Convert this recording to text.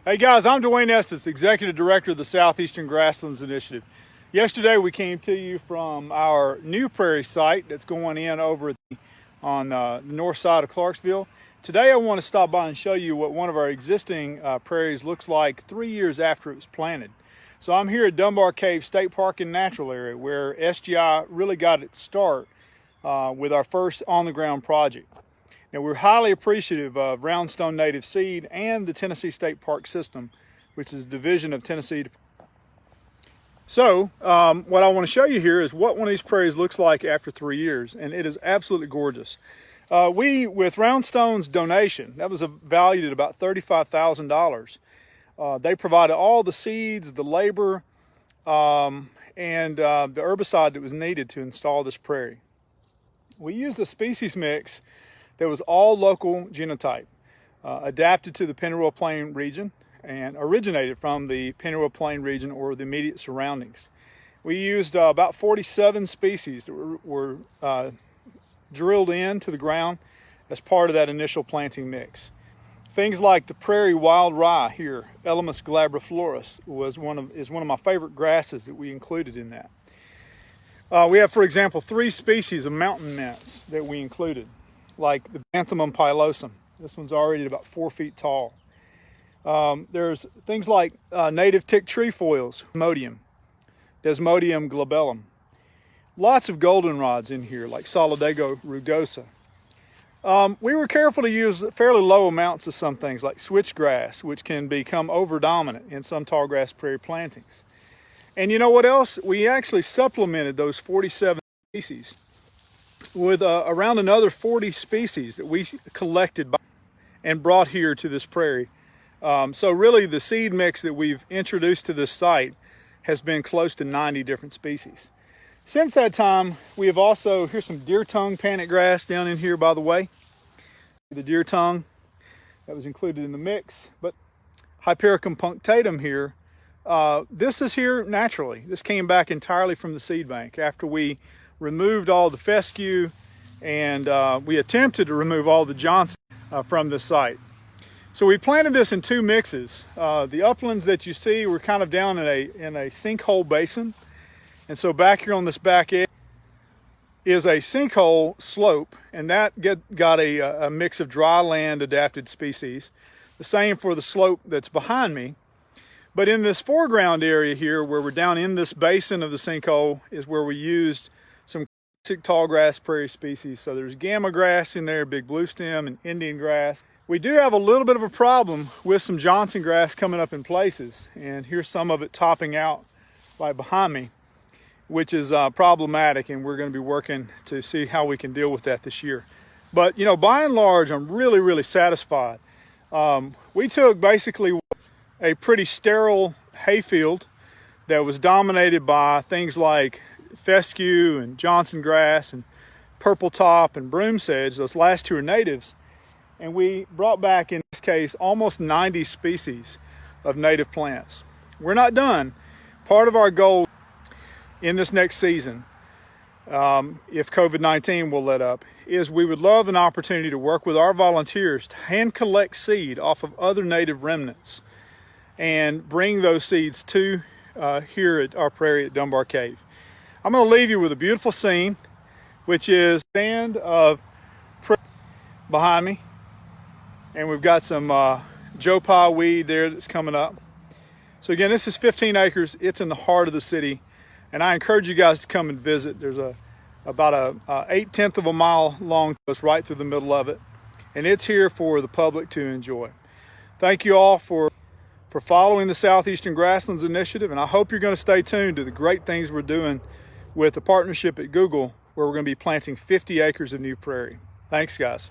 Hey guys, I'm Dwayne Estes, Executive Director of the Southeastern Grasslands Initiative. Yesterday we came to you from our new prairie site that's going in over on the north side of Clarksville. Today I want to stop by and show you what one of our existing prairies looks like 3 years after it was planted. So I'm here at Dunbar Cave State Park and Natural Area where SGI really got its start with our first on-the-ground project. Now, we're highly appreciative of Roundstone Native Seed and the Tennessee State Park System, which is a division of Tennessee. So, what I want to show you here is what one of these prairies looks like after 3 years, and it is absolutely gorgeous. With Roundstone's donation, that was valued at about $35,000. They provided all the seeds, the labor, and the herbicide that was needed to install this prairie. We used a species mix that was all local genotype, adapted to the Pennyroyal Plain region and originated from the Pennyroyal Plain region or the immediate surroundings. We used about 47 species that were drilled into the ground as part of that initial planting mix. Things like the prairie wild rye here, Elymus glabriflorus, is one of my favorite grasses that we included in that. We have, for example, 3 species of mountain mints that we included, like the Banthemum pilosum. This one's already about 4 feet tall. There's things like native tick trefoils, Desmodium glabellum. Lots of goldenrods in here, like Solidago rugosa. We were careful to use fairly low amounts of some things, like switchgrass, which can become over-dominant in some tallgrass prairie plantings. And you know what else? We actually supplemented those 47 species with around another 40 species that we collected and brought here to this prairie. So really the seed mix that we've introduced to this site has been close to 90 different species. Since that time, we have also, here's some deer tongue panic grass down in here, by the way. The deer tongue, that was included in the mix. But Hypericum punctatum here, this is here naturally. This came back entirely from the seed bank after we removed all the fescue and we attempted to remove all the Johnson from this site. So we planted this in 2 mixes. The uplands that you see were kind of down in a sinkhole basin. And so back here on this back edge is a sinkhole slope, and that got a mix of dry land adapted species. The same for the slope that's behind me. But in this foreground area here, where we're down in this basin of the sinkhole, is where we used some classic tallgrass prairie species. So there's gamma grass in there, big blue stem, and Indian grass. We do have a little bit of a problem with some Johnson grass coming up in places, and here's some of it topping out right behind me, which is problematic, and we're going to be working to see how we can deal with that this year. But you know, by and large, I'm really satisfied. We took basically a pretty sterile hayfield that was dominated by things like fescue and Johnson grass and purple top and broom sedge. Those last 2 are natives. And we brought back, in this case, almost 90 species of native plants. We're not done. Part of our goal in this next season, if COVID-19 will let up, is we would love an opportunity to work with our volunteers to hand collect seed off of other native remnants and bring those seeds to here at our prairie at Dunbar Cave. I'm going to leave you with a beautiful scene, which is a stand of prairie behind me, and we've got some Joe Pye weed there that's coming up. So again, this is 15 acres. It's in the heart of the city, and I encourage you guys to come and visit. There's about a 8/10 of a mile long coast right through the middle of it, and it's here for the public to enjoy. Thank you all for following the Southeastern Grasslands Initiative, and I hope you're going to stay tuned to the great things we're doing with the partnership at Google, where we're going to be planting 50 acres of new prairie. Thanks, guys.